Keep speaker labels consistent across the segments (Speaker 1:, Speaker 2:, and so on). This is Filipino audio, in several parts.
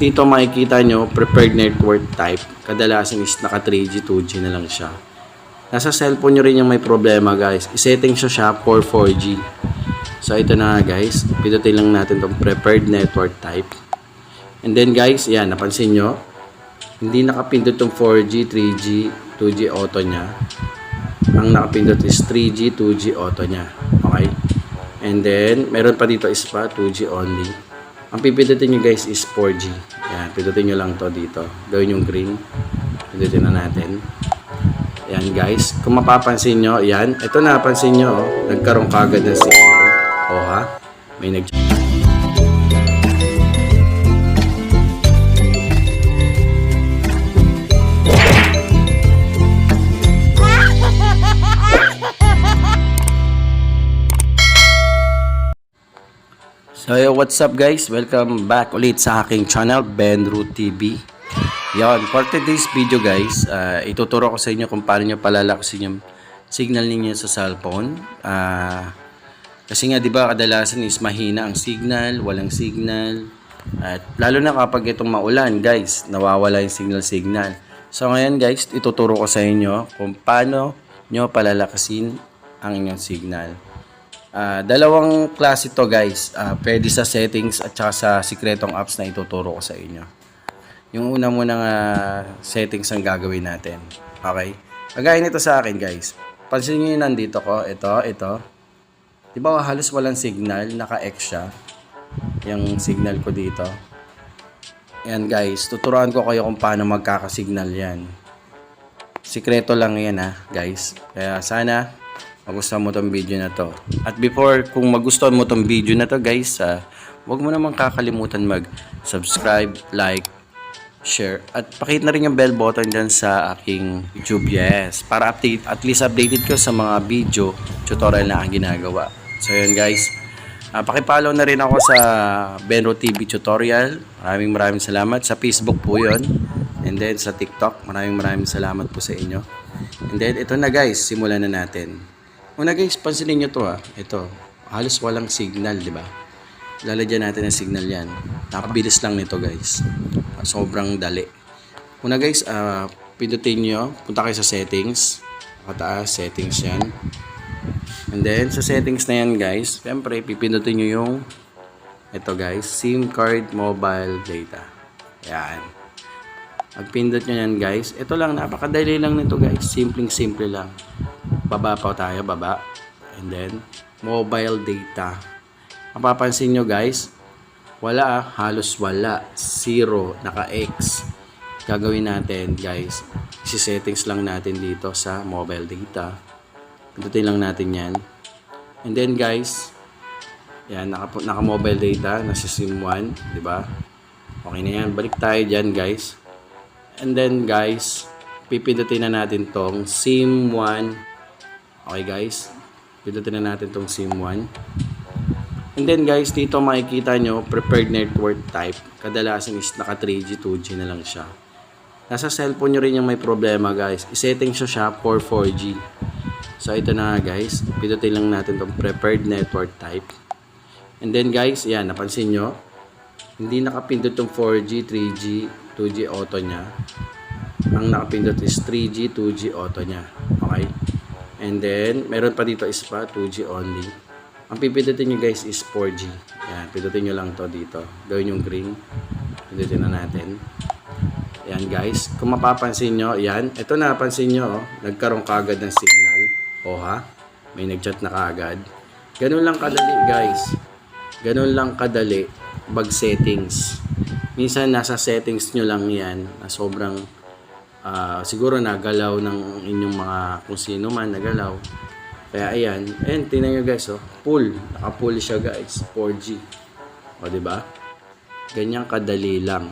Speaker 1: Dito makikita nyo, preferred network type. Kadalasan is naka 3G, 2G na lang siya. Nasa cellphone nyo rin yung may problema guys. I-setting siya for 4G. So ito na guys. Pindutin lang natin itong preferred network type. And then guys, yan, napansin nyo. Hindi nakapindot itong 4G, 3G, 2G auto niya. Ang nakapindot is 3G, 2G auto niya. Okay? And then, meron pa dito is pa 2G only. Ang pipindutin nyo guys is 4G. Yan, pindutin nyo lang to dito. Gawin yung green. Pindutin na natin. Yan guys. Kung mapapansin nyo, yan. Ito napansin nyo, oh, nagkaroon kagad ng signal. O ha? May nag... So what's up guys? Welcome back ulit sa aking channel, Benru TV. Yan, for today's video guys, ituturo ko sa inyo kung paano nyo palalakasin yung signal ninyo sa cellphone. Kasi nga 'di ba kadalasan is mahina ang signal, walang signal. At lalo na kapag itong maulan guys, nawawala yung signal. So ngayon guys, ituturo ko sa inyo kung paano nyo palalakasin ang inyong signal. Dalawang klase to guys. Pwede sa settings at saka sa sikretong apps na ituturo ko sa inyo. Yung una munang settings ang gagawin natin. Okay? Kagaya nito sa akin guys. Pansin nyo yung nandito ko. Ito. Diba halos walang signal. Naka-X siya. Yung signal ko dito. Ayan guys. Tuturuan ko kayo kung paano magkakasignal yan. Sikreto lang yan guys. Kaya sana magustuhan mo tong video na to. At before, kung magustuhan mo tong video na to guys, huwag mo naman kakalimutan mag-subscribe, like, share, at pakit na rin yung bell button dyan sa aking YouTube. Yes, para update, at least updated ko sa mga video tutorial na ang ginagawa. So yun guys, pakipollow na rin ako sa Benru TV Tutorial. Maraming salamat. Sa Facebook po yun. And then sa TikTok, maraming salamat po sa inyo. And then ito na guys, simulan na natin. Una guys, pansinin nyo to Ito, halos walang signal, di ba? Lalagyan natin ng signal yan. Napabilis lang nito guys. Sobrang dali. Una guys, pindutin nyo, punta kayo sa settings. Pataas, settings yan. And then, sa settings na yan guys, siyempre, pipindutin nyo yung ito guys, SIM card mobile data. Yan. Pag-pindot nyo yan guys, ito lang, napakadali lang nito guys. Simple lang. Baba pa tayo, baba. And then, mobile data. Mapapansin nyo guys, wala halos wala. Zero, naka-X. Gagawin natin guys, isi-settings lang natin dito sa mobile data. Pindutin lang natin yan. And then guys, yan, naka-mobile data, nasa SIM 1, di ba? Okay na yan, balik tayo dyan guys. And then guys, pipindutin na natin tong SIM 1. Okay guys, pindutin na natin tong SIM 1. And then guys, dito makikita nyo, preferred network type. Kadalasan is naka 3G, 2G na lang siya. Nasa cellphone nyo rin yung may problema guys. I-setting siya for 4G. So ito na guys, pindutin lang natin tong preferred network type. And then guys, yan, napansin nyo, hindi nakapindot tong 4G, 3G, 2G auto niya. Ang nakapindot is 3G, 2G auto niya. Okay? And then, meron pa dito is pa 2G only. Ang pipindutin nyo guys is 4G. Yan, pindutin nyo lang to dito. Gawin yung green. Pindutin na natin. Yan guys. Kung mapapansin nyo, yan. Ito napansin nyo, nagkaroon kagad ng signal. O ha? May nag-chat na kagad. Ganun lang kadali guys. Ganun lang kadali. Bag settings. Minsan nasa settings nyo lang yan. Na sobrang siguro nagalaw ng inyong mga kung sino man nagalaw. Kaya ayan, tingnan nyo guys, full, naka-full siya guys, 4G. O diba? Ganyan kadali lang.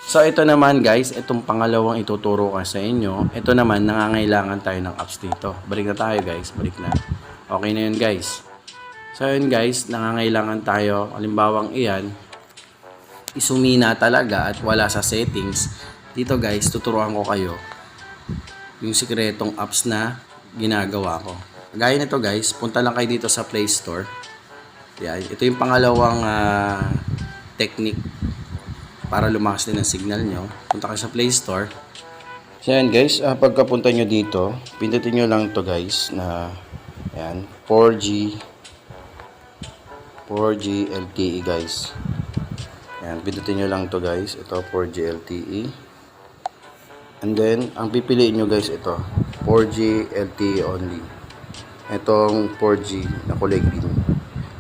Speaker 1: So ito naman guys, itong pangalawang ituturo ko sa inyo. Ito naman, nangangailangan tayo ng apps dito. Balik na tayo guys, balik na. Okay na yun guys. So yun guys, nangangailangan tayo, halimbawang iyan, isumina talaga at wala sa settings. Dito guys, tuturuan ko kayo yung sikretong apps na ginagawa ko. Gaya nito guys, punta lang kayo dito sa Play Store. Yan, ito yung pangalawang technique para lumakas din ang signal nyo, punta kayo sa Play Store. So yan guys, pagkapunta nyo dito, pindutin nyo lang to guys na yan, 4G LTE guys. Yan, pindutin nyo lang to guys, ito 4G LTE. And then, ang pipiliin nyo guys ito, 4G LTE only. Itong 4G na kulay green.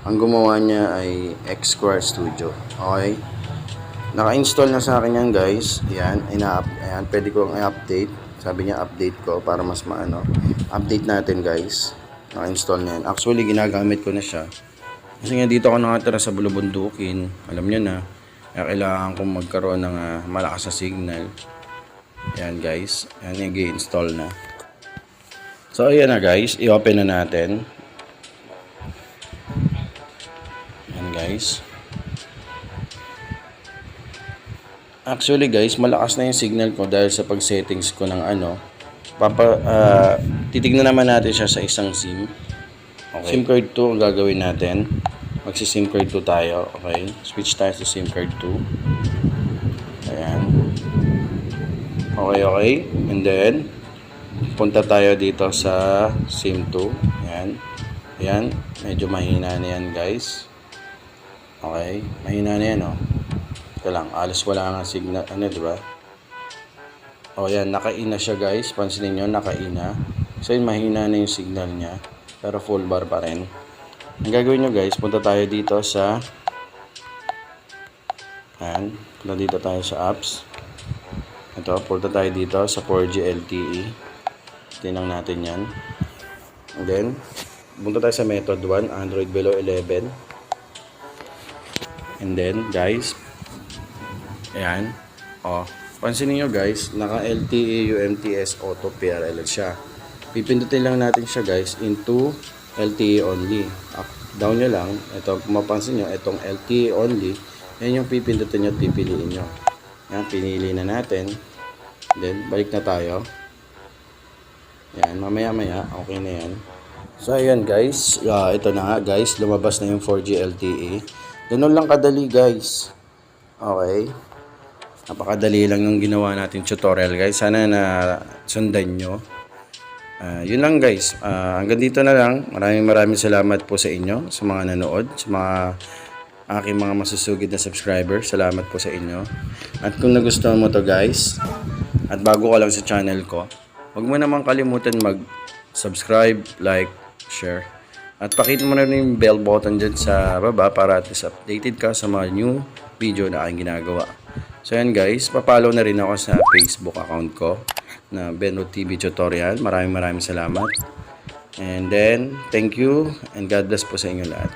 Speaker 1: Ang gumawa niya ay X-Square Studio. Okay? Naka-install na sa akin yan guys. Ayan, ayan, pwede kong i-update. Sabi niya update ko para mas maano. Update natin guys. Naka-install na yan. Actually, ginagamit ko na siya. Kasi nga dito ako nakatira sa Bulubundukin. Alam niyo na. Kaya kailangan kong magkaroon ng malakas na signal. Ayan guys. Ayan, i-install na. So, ayan na guys. I-open na natin. Ayan guys. Actually guys, malakas na yung signal ko dahil sa pag-settings ko ng titignan naman natin siya sa isang SIM. Okay. SIM card 2 ang gagawin natin. Magsi-SIM card 2 tayo. Okay. Switch tayo sa SIM card 2. Ayan. Okay. And then, punta tayo dito sa SIM 2. Ayan. Ayan. Medyo mahina na yan guys. Okay. Mahina na yan Ito lang. Alas wala nga signal. Diba? O yan. Nakaina siya guys. Pansinin nyo. Nakaina. So yun. Mahina na yung signal niya. Pero full bar pa rin. Ang gagawin nyo guys. Punta tayo dito sa ayan. Punta dito tayo sa apps. Ito. Punta tayo dito sa 4G LTE. Tinang natin yan. And then, punta tayo sa method 1, Android below 11. And then, guys, ayan. Pansinin nyo guys, naka LTE UMTS Auto PRL siya. Pipindutin lang natin siya guys into LTE only. Up, down nyo lang. Ito, kung mapansin nyo, itong LTE only, yan yung pipindutin nyo at pipiliin nyo. Yan, pinili na natin. Then, balik na tayo. Yan, mamaya okay na yan. So ayan guys, ito na nga guys, lumabas na yung 4G LTE. Ganun lang kadali guys. Okay. Napakadali lang yung ginawa natin tutorial guys. Sana na sundan nyo. Yun lang guys. Hanggang dito na lang. Maraming salamat po sa inyo, sa mga nanood, sa mga aking mga masusugid na subscriber. Salamat po sa inyo. At kung nagustuhan mo to guys, at bago ka lang sa channel ko, huwag mo naman kalimutan mag-subscribe, like, share. At pakita mo na rin yung bell button dyan sa baba para at least updated ka sa mga new video na aking ginagawa. So yan guys, papalo na rin ako sa Facebook account ko na Benruth TV Tutorial. Maraming salamat. And then, thank you and God bless po sa inyo lahat.